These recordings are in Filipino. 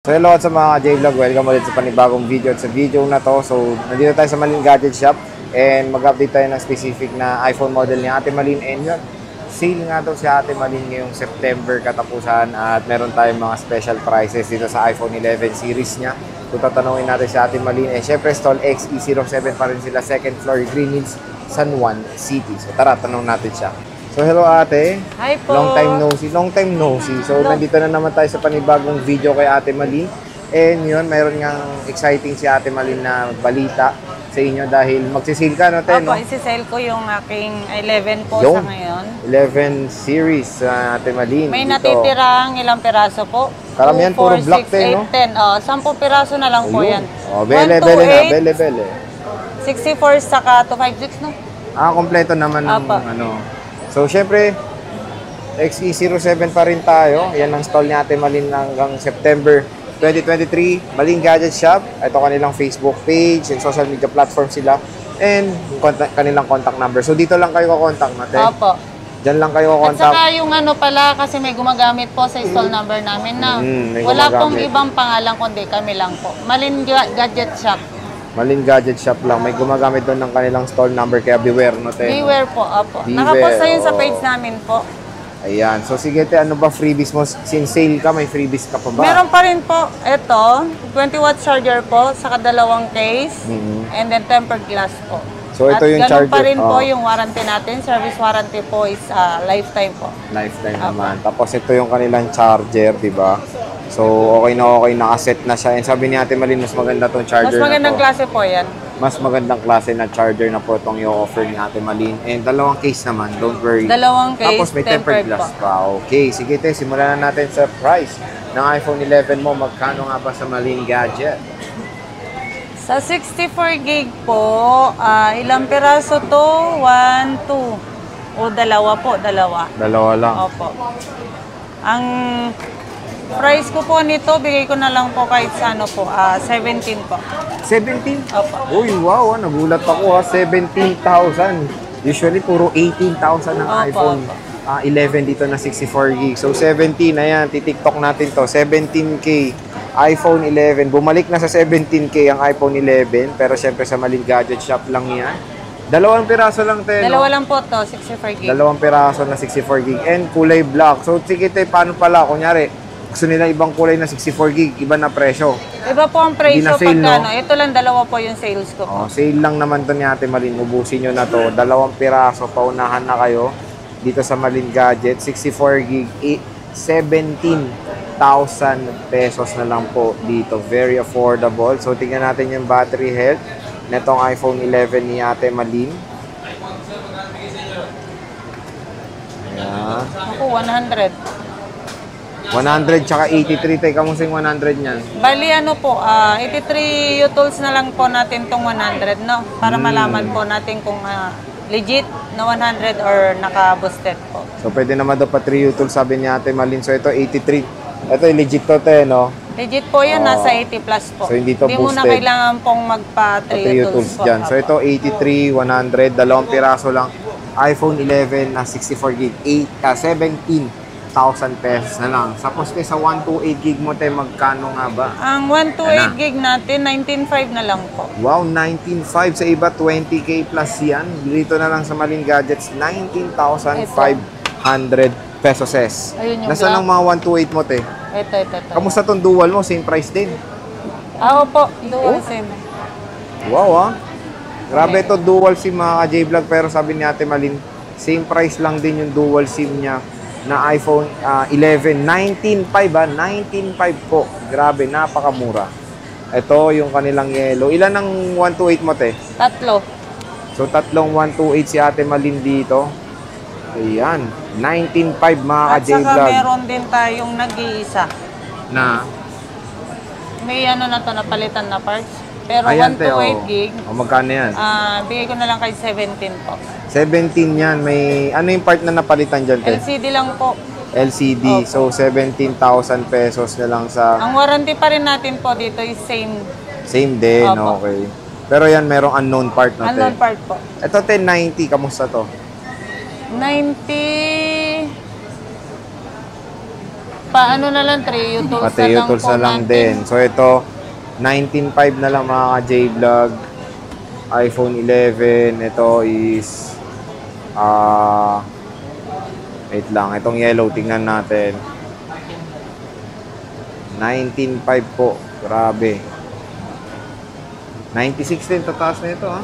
So hello sa mga J-Vlog, welcome ulit sa panibagong video. At sa video na to, so nandito tayo sa Malin Gadget Shop and mag-update tayo ng specific na iPhone model ni Ate Malin. And yun, sale nga daw si Ate Malin ngayong September katapusan at meron tayong mga special prices dito sa iPhone 11 series niya. So tatanungin natin si Ate Malin. And syempre stall XE07 pa rin sila, second floor, Green Hills, San Juan City. So tara, tanong natin siya. So hello ate. Hi po. Long time no see. So nandito na naman tayo sa panibagong video kay Ate Malin. And yun, mayroon ngang exciting si Ate Malin na balita sa inyo dahil magsisale ka, no, te, no? Opo, isi-sale ko yung aking 11 po Yung sa ngayon. 11 series sa Ate Malin. May dito. natitirang ilang piraso po? Karamihan puro black, te, no? 10. 10 piraso na lang po yan. Oh, bele na. 64 saka 256, no? Kompleto naman ng Apa. ano. So, syempre, XE07 pa rin tayo. Yan ang stall ni Ate Malin hanggang September 2023. Malin Gadget Shop. Ito kanilang Facebook page and social media platform sila. And kanilang contact number. So, dito lang kayo kakontakt natin. Opo. Diyan lang kayo At kakontakt. saka yung ano pala, kasi may gumagamit po sa stall number namin na may wala pong gumagamit. ibang pangalan kundi kami lang po. Malin Gadget Shop. Malin Gadget Shop lang. May gumagamit doon ng kanilang stall number. Kaya beware, no, te? Beware po, opo. Beware, Nakapost na yun sa oo. page namin po. Ayan. So, sige, te, ano ba freebies mo? Since sale ka, may freebies ka pa ba? Meron pa rin po, ito, 20-watt charger po, saka dalawang case, and then tempered glass po. So, ito yung ganun charger. pa rin po Oh. yung warranty natin. Service warranty po is lifetime po. Lifetime naman. Tapos ito yung kanilang charger, di ba? So, okay, nakaset na siya. And sabi ni Ate Malin, mas maganda tong Mas charger magandang na to. klase po yan. Mas magandang klase na charger na po itong i-offer ni Ate Malin. And dalawang case naman, don't worry. Dalawang case, Tapos may tempered glass pa. Okay, sige te, simulan na natin sa price ng iPhone 11 mo. Magkano nga ba sa Malin Gadget? Sa 64 gig po, ilang piraso to? 1, 2. O dalawa po, dalawa. Dalawa lang. Opo. Ang price ko po nito, bigay ko na lang po kahit sa ano po, 17 po. 17? Opo. Uy, wow, nagulat ako ha. 17,000. Usually, puro 18,000 ang Opo, iPhone 11 dito na 64 gig. So, 17, ayan, titiktok natin to. 17K, iPhone 11. Bumalik na sa 17K ang iPhone 11. Pero syempre sa Malin Gadget Shop lang yan. Dalawang piraso lang tayo, Dalawa no? lang po to, 64 gig. Dalawang piraso na 64 gig. And kulay black. So, sige tayo, paano pala? Kunyari, gusto nila ibang kulay na 64 gig, iba na presyo. Iba po ang Hindi na presyo sale, pagka no? Ito lang dalawa po yung sales ko po. Oh, sale lang naman to ni Ate Malin. Ubusin nyo na to. Dalawang piraso. Paunahan na kayo. Dito sa Malin Gadget. 64 gig. 17,000 pesos na lang po dito. Very affordable. So, tingnan natin yung battery health netong iPhone 11 ni Ate Malin. Ayan. Ako, 100. 100 tsaka 83. Tay, kamusta yung 100 niyan? Bali ano po, 83 utils na lang po natin tong 100, no? Para malaman po natin kung legit na 100 or naka-boosted po. So, pwede naman daw pa 3 utol, sabi ni Ate Malin. So, ito 83. Ito, legit to, te, no? Legit po yan, nasa 80 plus po. So, hindi to mo na boosted. kailangan pong magpa 3 3 utils utils po. dyan. So, ito 83, 100, dalawang piraso lang. iPhone 11 na 64 gig, 17,000 pesos na lang. Tapos, te, sa 128 gig mo, te, magkano nga ba? Ang 128 gig natin, 19.5 na lang po. Wow, 19,500. Sa iba, 20K plus yan. Dito na lang sa Malin Gadgets, 19,500 pesos. Ayun yung Nasaan black. ang mga 128 mo, te? Ito. Kamusta tong dual mo? Same price din. Opo, dual SIM. Wow, ah. Grabe ito, dual SIM mga ka-J-Vlog. Pero sabi ni Ate Malin, same price lang din yung dual SIM niya na iPhone 11. 19,500 19,500 po. Grabe, napakamura. Ito yung kanilang yellow. Ilan ang 128 mo, te? Tatlo. So, tatlong 128 si Ate Malin dito. Ayan. 19,500 mga At saka ka-J-Vlog. meron din tayong nag-iisa. Na? May ano na to, napalitan na parts. Pero Ayan, te, 128 gig, O, magkano yan? bigay ko na lang kay 17 po. 17 yan. May, ano yung part na napalitan dyan, te? LCD lang po. LCD. So, 17,000 pesos na lang sa... Ang warranty pa rin natin po dito is same. Same din, Opo. okay. Pero yan, merong unknown part na, te. Unknown part po. Ito, 1090. Kamusta to? 90... Paano na lang, 3 tools na Pati lang tools po na lang natin. din. So ito, 19.5 na lang mga ka-J-Vlog. iPhone 11. Ito is wait lang, itong yellow, tingnan natin. 19.5 po. Grabe. 96 din, tataas na ito ha.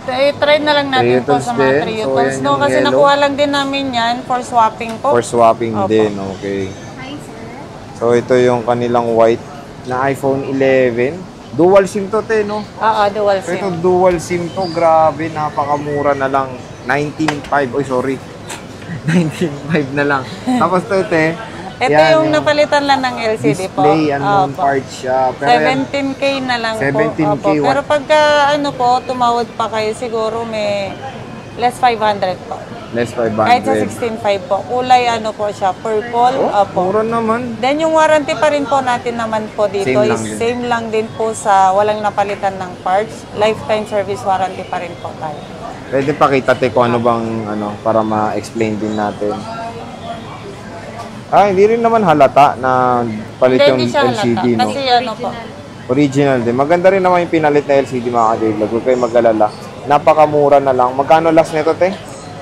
Try na lang natin po Tools sa mga din. 3 So, tools. yan No, yung kasi yellow. nakuha lang din namin yan for swapping po. For swapping Opo. din, okay. So ito yung kanilang white na iPhone 11. Dual SIM to, te, no? Oo, dual So ito SIM. dual SIM to, grabe, napakamura na lang. 19.5, oy sorry. 19.5 na lang. Tapos to, te, Ito yan, yung napalitan lang ng LCD po. display, unknown Opo. part siya. Pero yan, 17K na lang 17K, po. Opo. Pero pagka ano po, tumawad pa kayo, siguro may less 500 po. less Kahit sa 500. 16.5 po. Kulay ano po siya, purple. Oh, Opo. mura naman. Then yung warranty pa rin po natin naman po dito Same lang is din. same lang din po sa walang napalitan ng parts. Lifetime service warranty pa rin po tayo. Pwede pakita, te, kung ano bang, ano, para ma-explain din natin. Hindi rin naman halata na palit yung Hindi siya LCD, halata. no? Kasi ano po. Original din. Maganda rin naman yung pinalit na LCD, mga ka-J-Vlog. Huwag kayong mag-alala. Napakamura na lang. Magkano last nito, te?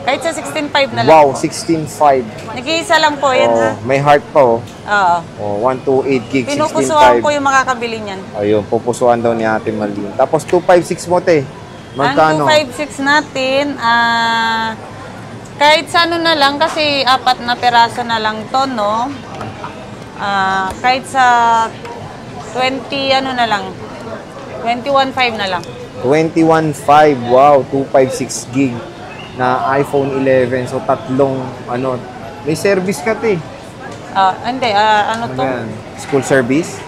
Kahit sa 16.5 na lang. Wow, 16.5. Nag-iisa lang po yan ha. Oh, may heart pa, oh. Oo. Oh, 128 gig, Pinupusuan ko 16.5. yung makakabili niyan. Ayun, pupusuan daw ni Ate Malin. Tapos 256 mo, te. Magkano? Ang 256 natin, kahit sa ano na lang, kasi 4 na peraso na lang to, no? Kahit sa 20, ano na lang, 21.5 na lang. 21.5. Wow, 256 gig na iPhone 11. So, tatlong, ano, may service ka, te. Hindi, ano Ano to? yan? School service?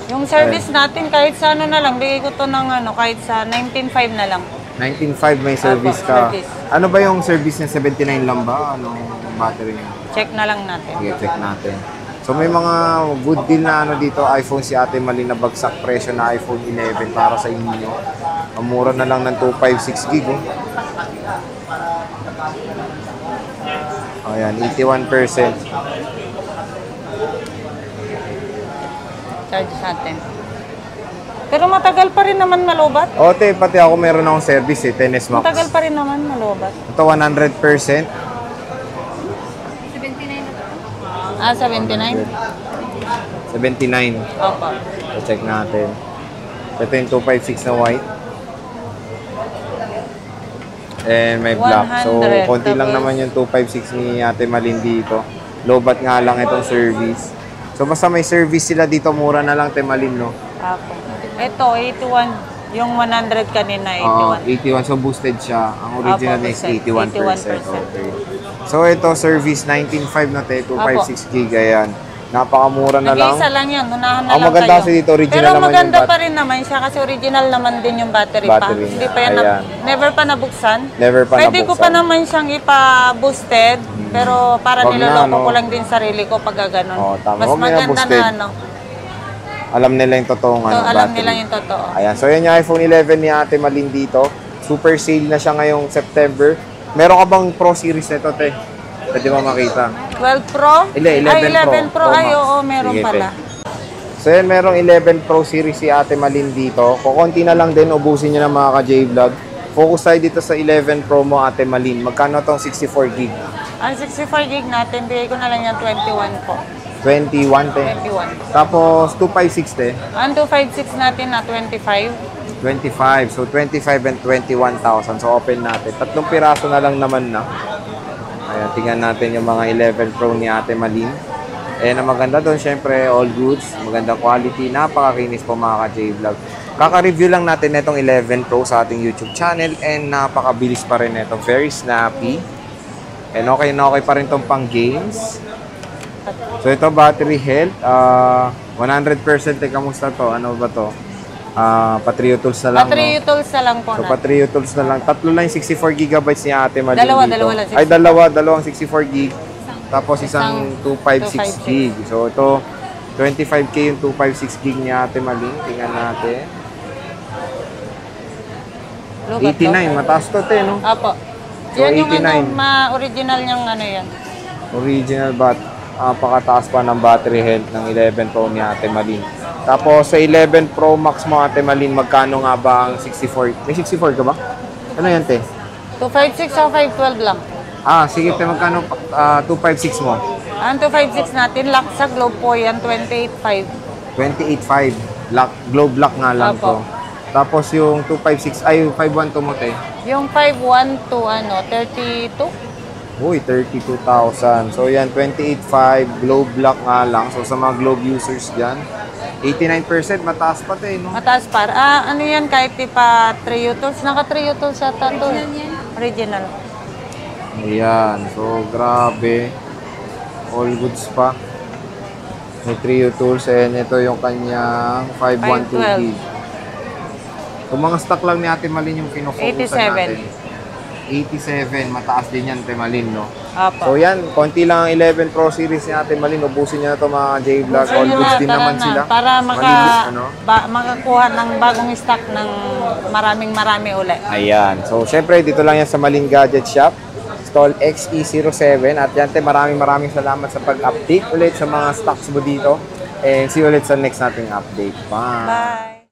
Yung service natin, kahit sa ano na lang, bigay ko to ng ano, kahit sa 19.5 na lang. 19.5 may service Apo, ka. service. Ano ba yung service niya? 79 lang ba? Anong battery niya? Check na lang natin. Sige, check natin. So may mga good deal na ano dito, iPhone si Ate Malin na bagsak presyo na iPhone 11 para sa inyo. Ang mura na lang ng 256 gig. Oh. Ayan, 81%. Charge natin. Pero matagal pa rin naman malobat. Ote, pati ako meron akong service eh, 10S Max. Matagal pa rin naman malobat. Ito 100%. 79? 79. Opo. So check natin. Ito yung 256 na white. And may black. So 100, konti lang tapos- naman yung 256 ni Ate Malin dito. Lobat nga lang itong service. So basta may service sila dito, mura na lang Ate Malin, no? Opo. Ito, 81. Yung 100 kanina, 81. 81. So boosted siya. Ang original Apo, is boosted. 81%. 81%. Okay. So ito, service 19.5 na te, 256 gig. Ayan. Napakamura na lang. Nag-iisa lang yan. Unahan na Ang lang maganda kayo. kasi dito, original Pero naman yung maganda bat- pa rin naman siya kasi original naman din yung battery, Battery pa. Hindi niya. pa yan Ayan. never pa nabuksan. Never pa Pwede ko nabuksan. pa naman siyang ipa-boosted, pero para Wag na, niloloko no? ko lang din sarili ko pag gano'n. Oo, tama. Mas Wag na maganda boosted. na ano. Alam nila yung totoong So, ano, alam battery. nila yung totoo. Ayan. So, yan yung iPhone 11 ni Ate Malin dito. Super sale na siya ngayong September. Meron ka bang Pro Series nito, te? Pwede mo makita. 12 Pro? 11 Ay, 11 Pro. Pro Ay, Max. oo, meron Sige, pala. So, yan, merong 11 Pro Series si Ate Malin dito. Kukunti na lang din, ubusin nyo ng mga ka-J-Vlog. Focus tayo dito sa 11 Pro mo, Ate Malin. Magkano tong 64 gig? Ang 64 gig natin, bigay ko na lang yung 21 po. 21, te. 21. Tapos, 256, te. Ang 256 natin na 25. 25. So, 25 and 21,000. So, open natin. Tatlong piraso na lang naman na. Ayan, tingnan natin yung mga 11 Pro ni Ate Malin. Eh, na maganda doon, syempre, all goods. Maganda quality. Napakakinis po mga ka-J-Vlog. Kaka-review lang natin netong 11 Pro sa ating YouTube channel. And napakabilis pa rin neto. Very snappy. And okay na okay pa rin tong pang games. So, ito, battery health. 100%. Kamusta to? Ano ba to? Patrio Tools na lang, Battery tools na lang po So, natin. Patrio Tools na lang. Tatlo lang yung 64 gigabytes ni Ate Malin Dalawa dito. lang, Ay, dalawang 64 gig. Tapos isang 256 gig. So, ito, 25K yung 256 gig ni Ate Malin. Tingnan natin. Lugat 89, mataas to, te, no? Apo. So, Yan yung 89. ano, original niyang ano yan. Original bat. Napakataas pa ng battery health ng 11 Pro ni Ate Malin. Tapos sa 11 Pro Max mo Ate Malin, magkano nga ba ang 64? May 64 ka ba? Ano yan te? 256 o 512 lang. Sige te, magkano 256 mo? Ang 256 natin, lock sa globe po yan, 28.5. 28.5. Lock, globe lock nga lang to. Opo. Tapos yung 256, ay 512 mo te. Yung 512, 32? Uy, 32,000. So yan, 28.5, globe lock nga lang. So sa mga globe users dyan, 89%, mataas pa te, no? Mataas par. Ano yan, kahit di pa 3 utils. Naka 3 utils sa tato. Original. Ayan, so grabe. All goods pa. May 3 tools and ito yung kanyang 512 gig. Kung mga stock lang ni Ate Malin yung pinofocusan natin. 87, mataas din yan, Ate Malin, no? Apo. So yan, konti lang ang 11 Pro series ni Ate Malin. Ubusin niya na ito mga J-Vlog. All goods din naman sila. Para Ano? makakuha ng bagong stock ng marami uli. Ayan. So, syempre, dito lang yan sa Malin Gadget Shop. Stall XE07. At yan, te, maraming salamat sa pag-update ulit sa mga stocks mo dito. And see you ulit sa next nating update. Bye! Bye!